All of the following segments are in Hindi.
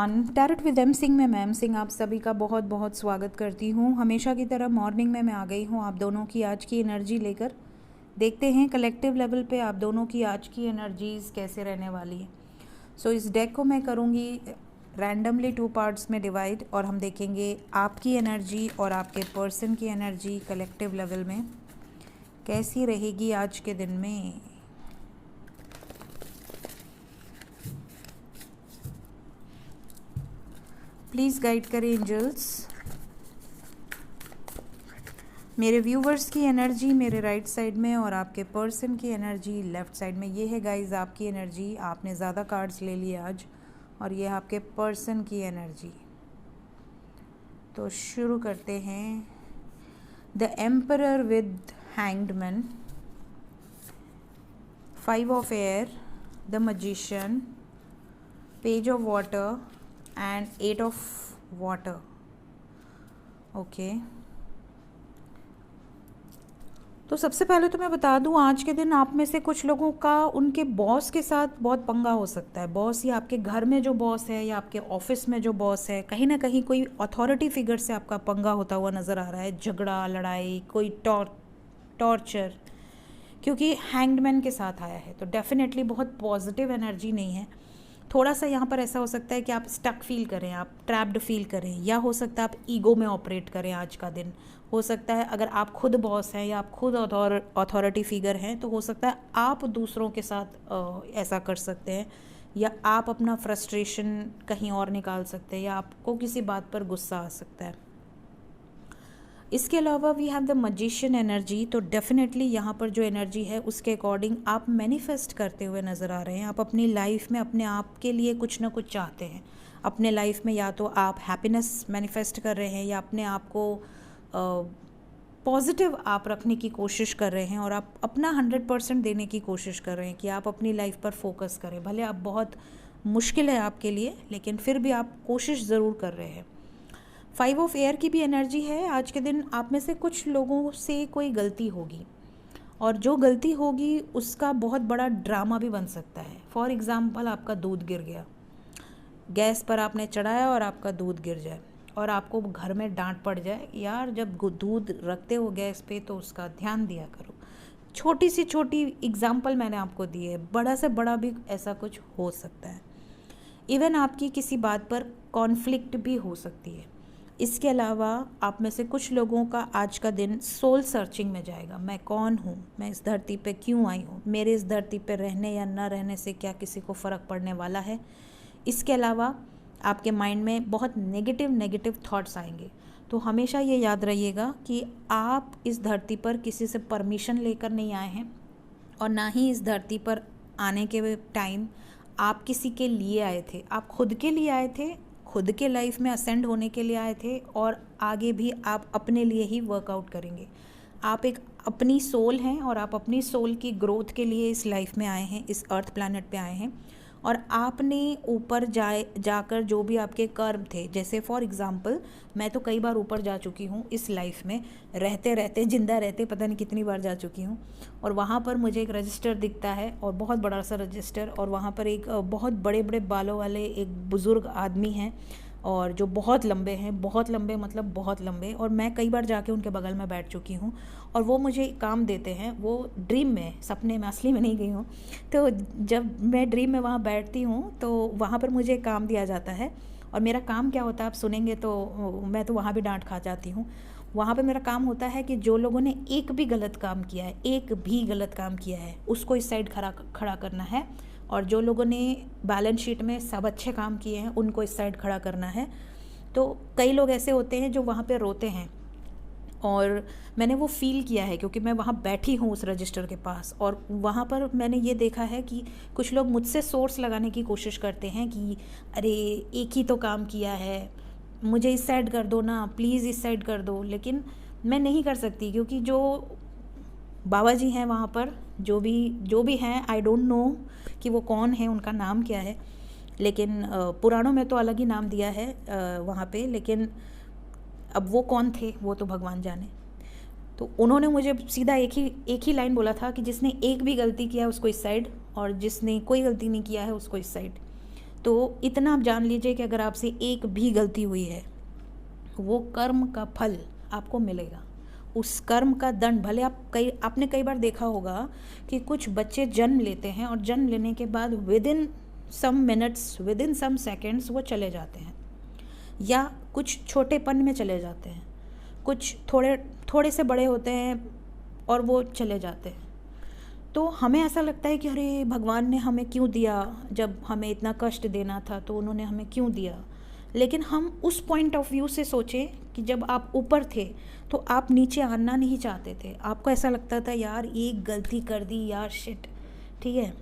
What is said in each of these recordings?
Everyone, tarot with M Singh में मैम सिंह आप सभी का बहुत बहुत स्वागत करती हूँ। हमेशा की तरह मॉर्निंग में मैं आ गई हूँ आप दोनों की आज की एनर्जी लेकर। देखते हैं कलेक्टिव लेवल पे आप दोनों की आज की एनर्जीज कैसे रहने वाली है। सो इस डेक को मैं करूँगी रैंडमली 2 पार्ट्स में डिवाइड और हम देखेंगे आपकी एनर्जी और आपके पर्सन की एनर्जी कलेक्टिव लेवल में कैसी रहेगी आज के दिन में। प्लीज़ गाइड करें एंजल्स। मेरे व्यूवर्स की एनर्जी मेरे राइट साइड में और आपके पर्सन की एनर्जी लेफ़्ट साइड में। ये है गाइस आपकी एनर्जी। आपने ज़्यादा कार्ड्स ले लिए आज और ये है आपके पर्सन की एनर्जी। तो शुरू करते हैं। The emperor with hanged man, 5 of air, the magician, page of water and 8 of water. Okay, तो सबसे पहले तो मैं बता दूं आज के दिन आप में से कुछ लोगों का उनके बॉस के साथ बहुत पंगा हो सकता है। बॉस या आपके घर में जो बॉस है या आपके ऑफिस में जो बॉस है, कहीं ना कहीं कोई अथॉरिटी फिगर से आपका पंगा होता हुआ नज़र आ रहा है। झगड़ा, लड़ाई, कोई टॉर्चर, क्योंकि हैंग्डमैन के साथ आया है तो डेफिनेटली बहुत पॉजिटिव एनर्जी नहीं है। थोड़ा सा यहाँ पर ऐसा हो सकता है कि आप स्टक फील करें, आप ट्रैप्ड फील करें, या हो सकता है आप ईगो में ऑपरेट करें आज का दिन। हो सकता है अगर आप खुद बॉस हैं या आप खुद अथॉरिटी फिगर हैं तो हो सकता है आप दूसरों के साथ ऐसा कर सकते हैं, या आप अपना फ्रस्ट्रेशन कहीं और निकाल सकते हैं, या आपको किसी बात पर गुस्सा आ सकता है। इसके अलावा we have the magician energy. तो डेफिनेटली यहाँ पर जो एनर्जी है उसके अकॉर्डिंग आप मैनिफेस्ट करते हुए नज़र आ रहे हैं। आप अपनी लाइफ में अपने आप के लिए कुछ ना कुछ चाहते हैं अपने लाइफ में। या तो आप हैप्पीनेस मैनिफेस्ट कर रहे हैं या अपने आप को पॉजिटिव आप रखने की कोशिश कर रहे हैं और आप अपना 100% देने की कोशिश कर रहे हैं कि आप अपनी लाइफ पर फोकस करें। भले आप बहुत मुश्किल है आपके लिए, लेकिन फिर भी आप कोशिश ज़रूर कर रहे हैं। 5 ऑफ एयर की भी एनर्जी है। आज के दिन आप में से कुछ लोगों से कोई गलती होगी और जो गलती होगी उसका बहुत बड़ा ड्रामा भी बन सकता है। फॉर एग्ज़ाम्पल, आपका दूध गिर गया, गैस पर आपने चढ़ाया और आपका दूध गिर जाए और आपको घर में डांट पड़ जाए, यार जब दूध रखते हो गैस पे तो उसका ध्यान दिया करो। छोटी सी छोटी एग्ज़ाम्पल मैंने आपको दी है, बड़ा से बड़ा भी ऐसा कुछ हो सकता है। इवन आपकी किसी बात पर कॉन्फ्लिक्ट भी हो सकती है। इसके अलावा आप में से कुछ लोगों का आज का दिन सोल सर्चिंग में जाएगा। मैं कौन हूँ, मैं इस धरती पे क्यों आई हूँ, मेरे इस धरती पे रहने या न रहने से क्या किसी को फ़र्क पड़ने वाला है। इसके अलावा आपके माइंड में बहुत नेगेटिव थॉट्स आएंगे। तो हमेशा ये याद रहिएगा कि आप इस धरती पर किसी से परमिशन लेकर नहीं आए हैं और ना ही इस धरती पर आने के टाइम आप किसी के लिए आए थे। आप खुद के लिए आए थे, खुद के लाइफ में असेंड होने के लिए आए थे और आगे भी आप अपने लिए ही वर्कआउट करेंगे। आप एक अपनी सोल हैं और आप अपनी सोल की ग्रोथ के लिए इस लाइफ में आए हैं, इस अर्थ प्लैनेट पे आए हैं। और आपने ऊपर जाकर जो भी आपके कर्म थे, जैसे फॉर एग्ज़ाम्पल मैं तो कई बार ऊपर जा चुकी हूँ इस लाइफ में, रहते रहते जिंदा रहते पता नहीं कितनी बार जा चुकी हूँ। और वहाँ पर मुझे एक रजिस्टर दिखता है और बहुत बड़ा सा रजिस्टर, और वहाँ पर एक बहुत बड़े बड़े बालों वाले एक बुज़ुर्ग आदमी हैं और जो बहुत लंबे हैं, बहुत लंबे मतलब बहुत लंबे। और मैं कई बार जाके उनके बगल में बैठ चुकी हूँ और वो मुझे काम देते हैं। वो ड्रीम में, सपने में, असली में नहीं गई हूँ। तो जब मैं ड्रीम में वहाँ बैठती हूँ तो वहाँ पर मुझे काम दिया जाता है और मेरा काम क्या होता है आप सुनेंगे तो मैं तो वहाँ भी डांट खा जाती हूँ। वहाँ पे मेरा काम होता है कि जो लोगों ने एक भी गलत काम किया है, एक भी गलत काम किया है, उसको इस साइड खड़ा करना है, और जो लोगों ने बैलेंस शीट में सब अच्छे काम किए हैं उनको इस साइड खड़ा करना है। तो कई लोग ऐसे होते हैं जो वहाँ पे रोते हैं और मैंने वो फ़ील किया है क्योंकि मैं वहाँ बैठी हूँ उस रजिस्टर के पास। और वहाँ पर मैंने ये देखा है कि कुछ लोग मुझसे सोर्स लगाने की कोशिश करते हैं कि अरे एक ही तो काम किया है, मुझे इस साइड कर दो ना, प्लीज़ इस साइड कर दो। लेकिन मैं नहीं कर सकती क्योंकि जो बाबा जी हैं वहाँ पर, जो भी हैं, आई डोंट नो कि वो कौन है, उनका नाम क्या है, लेकिन पुराणों में तो अलग ही नाम दिया है वहाँ पे, लेकिन अब वो कौन थे वो तो भगवान जाने। तो उन्होंने मुझे सीधा एक ही लाइन बोला था कि जिसने एक भी गलती किया है उसको इस साइड, और जिसने कोई गलती नहीं किया है उसको इस साइड। तो इतना आप जान लीजिए कि अगर आपसे एक भी गलती हुई है, वो कर्म का फल आपको मिलेगा। उस कर्म का दंड, भले आपने कई बार देखा होगा कि कुछ बच्चे जन्म लेते हैं और जन्म लेने के बाद within some minutes, within some seconds वो चले जाते हैं, या कुछ छोटेपन में चले जाते हैं, कुछ थोड़े से बड़े होते हैं और वो चले जाते हैं। तो हमें ऐसा लगता है कि अरे भगवान ने हमें क्यों दिया, जब हमें इतना कष्ट देना था तो उन्होंने हमें क्यों दिया। लेकिन हम उस पॉइंट ऑफ व्यू से सोचें कि जब आप ऊपर थे तो आप नीचे आना नहीं चाहते थे, आपको ऐसा लगता था यार एक गलती कर दी यार, शिट, ठीक है।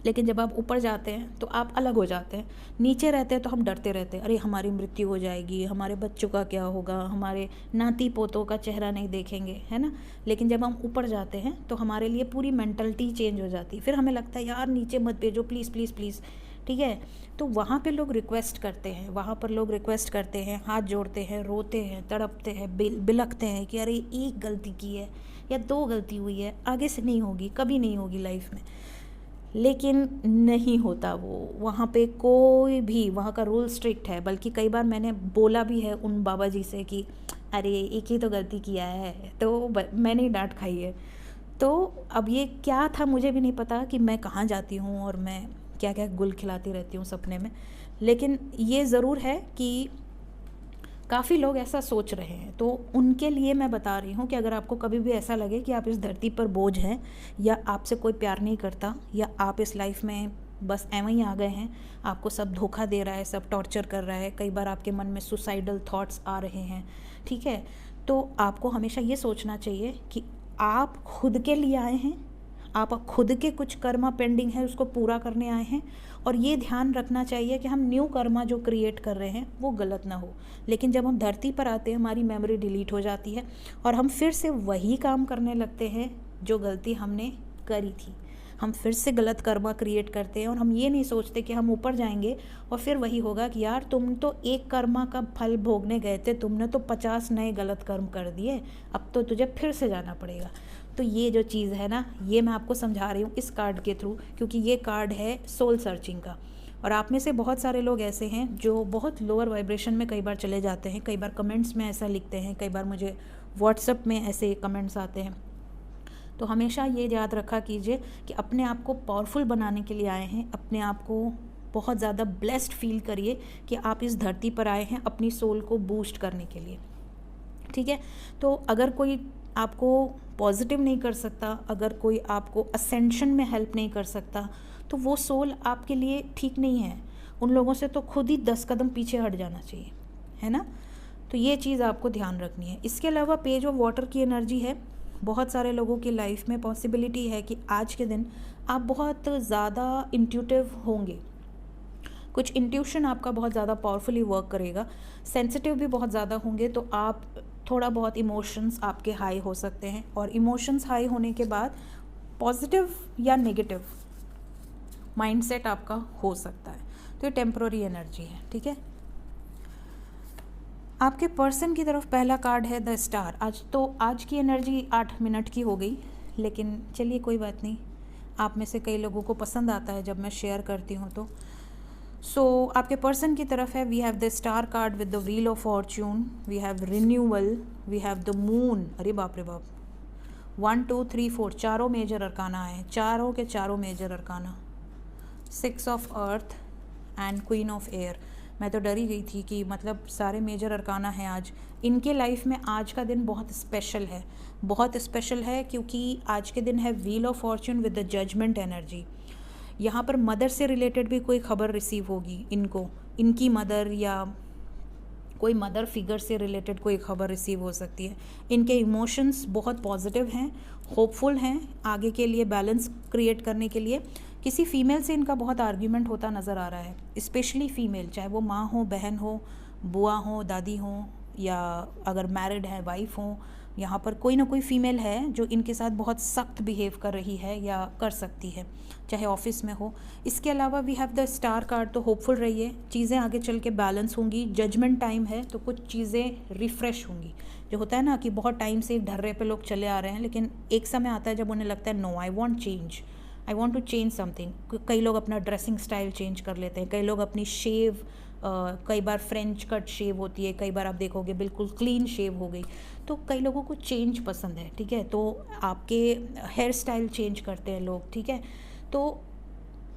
लेकिन जब आप ऊपर जाते हैं तो आप अलग हो जाते हैं। नीचे रहते हैं तो हम डरते रहते हैं, अरे हमारी मृत्यु हो जाएगी, हमारे बच्चों का क्या होगा, हमारे नाती पोतों का चेहरा नहीं देखेंगे, है ना। लेकिन जब हम ऊपर जाते हैं तो हमारे लिए पूरी मेंटलिटी चेंज हो जाती है। फिर हमें लगता है यार नीचे मत भेजो प्लीज़ प्लीज़ प्लीज़, ठीक है। तो वहाँ पे लोग रिक्वेस्ट करते हैं, वहाँ पर लोग रिक्वेस्ट करते हैं, हाथ जोड़ते हैं, रोते हैं, तड़पते हैं, बिलखते हैं कि अरे एक गलती की है या दो गलती हुई है, आगे से नहीं होगी, कभी नहीं होगी लाइफ में। लेकिन नहीं होता वो, वहाँ पे कोई भी, वहाँ का रूल स्ट्रिक्ट है। बल्कि कई बार मैंने बोला भी है उन बाबा जी से कि अरे एक ही तो गलती किया है, तो मैंने ही डांट खाई है। तो अब ये क्या था मुझे भी नहीं पता कि मैं कहाँ जाती हूँ और मैं क्या क्या गुल खिलाती रहती हूँ सपने में। लेकिन ये ज़रूर है कि काफ़ी लोग ऐसा सोच रहे हैं, तो उनके लिए मैं बता रही हूँ कि अगर आपको कभी भी ऐसा लगे कि आप इस धरती पर बोझ हैं, या आपसे कोई प्यार नहीं करता, या आप इस लाइफ में बस एवं ही आ गए हैं, आपको सब धोखा दे रहा है, सब टॉर्चर कर रहा है, कई बार आपके मन में सुसाइडल थॉट्स आ रहे हैं, ठीक है, तो आपको हमेशा ये सोचना चाहिए कि आप खुद के लिए आए हैं, आप खुद के कुछ कर्मा पेंडिंग है उसको पूरा करने आए हैं। और ये ध्यान रखना चाहिए कि हम न्यू कर्मा जो क्रिएट कर रहे हैं वो गलत ना हो। लेकिन जब हम धरती पर आते हैं हमारी मेमोरी डिलीट हो जाती है और हम फिर से वही काम करने लगते हैं जो गलती हमने करी थी। हम फिर से गलत कर्मा क्रिएट करते हैं और हम ये नहीं सोचते कि हम ऊपर जाएंगे और फिर वही होगा कि यार तुम तो एक कर्मा का फल भोगने गए थे, तुमने तो 50 नए गलत कर्म कर दिए, अब तो तुझे फिर से जाना पड़ेगा। तो ये जो चीज़ है ना, ये मैं आपको समझा रही हूँ इस कार्ड के थ्रू, क्योंकि ये कार्ड है सोल सर्चिंग का। और आप में से बहुत सारे लोग ऐसे हैं जो बहुत लोअर वाइब्रेशन में कई बार चले जाते हैं, कई बार कमेंट्स में ऐसा लिखते हैं, कई बार मुझे व्हाट्सएप में ऐसे कमेंट्स आते हैं। तो हमेशा ये याद रखा कीजिए कि अपने आप को पावरफुल बनाने के लिए आए हैं, अपने आप को बहुत ज़्यादा ब्लेस्ड फील करिए कि आप इस धरती पर आए हैं अपनी सोल को बूस्ट करने के लिए, ठीक है। तो अगर कोई आपको पॉजिटिव नहीं कर सकता, अगर कोई आपको असेंशन में हेल्प नहीं कर सकता, तो वो सोल आपके लिए ठीक नहीं है। उन लोगों से तो खुद ही 10 कदम पीछे हट जाना चाहिए, है ना। तो ये चीज़ आपको ध्यान रखनी है। इसके अलावा पेज ऑफ वाटर की एनर्जी है। बहुत सारे लोगों की लाइफ में पॉसिबिलिटी है कि आज के दिन आप बहुत ज़्यादा इंट्यूटिव होंगे, कुछ इंट्यूशन आपका बहुत ज़्यादा पावरफुली वर्क करेगा, सेंसिटिव भी बहुत ज़्यादा होंगे, तो आप थोड़ा बहुत इमोशंस आपके हाई हो सकते हैं। और इमोशंस हाई होने के बाद पॉजिटिव या नेगेटिव माइंडसेट आपका हो सकता है। तो ये टेम्पररी एनर्जी है, ठीक है। आपके पर्सन की तरफ पहला कार्ड है द स्टार। आज की एनर्जी 8 मिनट की हो गई, लेकिन चलिए कोई बात नहीं, आप में से कई लोगों को पसंद आता है जब मैं शेयर करती हूँ तो। सो आपके पर्सन की तरफ है, we have the star card with the wheel of fortune, we have renewal, we have the moon. अरे बाप रे बाप, 1 2 3 4 चारों मेजर अरकाना है, चारों के चारों major arcana, 6 of earth and queen of air. मैं तो डरी गई थी कि मतलब सारे मेजर अरकाना हैं आज इनके लाइफ में। आज का दिन बहुत स्पेशल है, बहुत स्पेशल है, क्योंकि आज के दिन है wheel of fortune with the judgement energy. यहाँ पर मदर से रिलेटेड भी कोई खबर रिसीव होगी इनको, इनकी मदर या कोई मदर फिगर से रिलेटेड कोई खबर रिसीव हो सकती है। इनके इमोशंस बहुत पॉजिटिव हैं, होपफुल हैं आगे के लिए, बैलेंस क्रिएट करने के लिए। किसी फीमेल से इनका बहुत आर्ग्यूमेंट होता नज़र आ रहा है, स्पेशली फीमेल, चाहे वो माँ हो, बहन हो, बुआ हो, दादी हो, या अगर मैरिड है वाइफ हो। यहाँ पर कोई ना कोई फीमेल है जो इनके साथ बहुत सख्त बिहेव कर रही है या कर सकती है, चाहे ऑफिस में हो। इसके अलावा we have the star card, तो होपफुल रहिए, चीज़ें आगे चल के बैलेंस होंगी। जजमेंट टाइम है तो कुछ चीज़ें रिफ़्रेश होंगी। जो होता है ना कि बहुत टाइम से ढर्रे पे लोग चले आ रहे हैं, लेकिन एक समय आता है जब उन्हें लगता है no I want change, I want to change something. कई लोग अपना ड्रेसिंग स्टाइल चेंज कर लेते हैं, कई लोग अपनी शेव, कई बार फ्रेंच कट शेव होती है, कई बार आप देखोगे बिल्कुल क्लीन शेव हो गई। तो कई लोगों को चेंज पसंद है, ठीक है। तो आपके हेयर स्टाइल चेंज करते हैं लोग, ठीक है। तो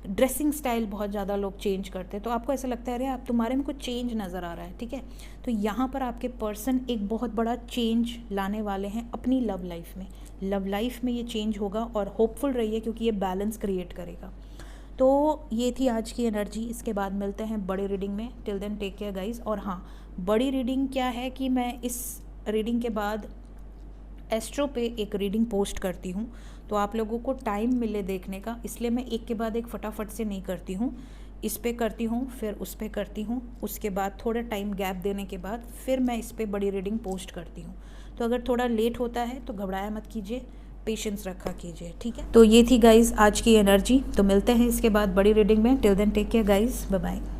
ड्रेसिंग स्टाइल बहुत ज़्यादा लोग चेंज करते हैं। तो आपको ऐसा लगता है अरे आप तुम्हारे में कुछ चेंज नज़र आ रहा है, ठीक है। तो यहाँ पर आपके पर्सन एक बहुत बड़ा चेंज लाने वाले हैं अपनी लव लाइफ में। लव लाइफ में ये चेंज होगा और होपफुल रहिए क्योंकि ये बैलेंस क्रिएट करेगा। तो ये थी आज की एनर्जी। इसके बाद मिलते हैं बड़ी रीडिंग में। Till then take care guys. और हाँ, बड़ी रीडिंग क्या है कि मैं इस रीडिंग के बाद एस्ट्रो पे एक रीडिंग पोस्ट करती हूँ, तो आप लोगों को टाइम मिले देखने का, इसलिए मैं एक के बाद एक फटाफट से नहीं करती हूँ। इस पे करती हूँ, फिर उस पे करती हूँ, उसके बाद थोड़ा टाइम गैप देने के बाद फिर मैं इस पे बड़ी रीडिंग पोस्ट करती हूँ। तो अगर थोड़ा लेट होता है तो घबराया मत कीजिए, पेशेंस रखा कीजिए, ठीक है। तो ये थी गाइज आज की एनर्जी। तो मिलते हैं इसके बाद बड़ी रीडिंग में। Till then take care guys, bye bye.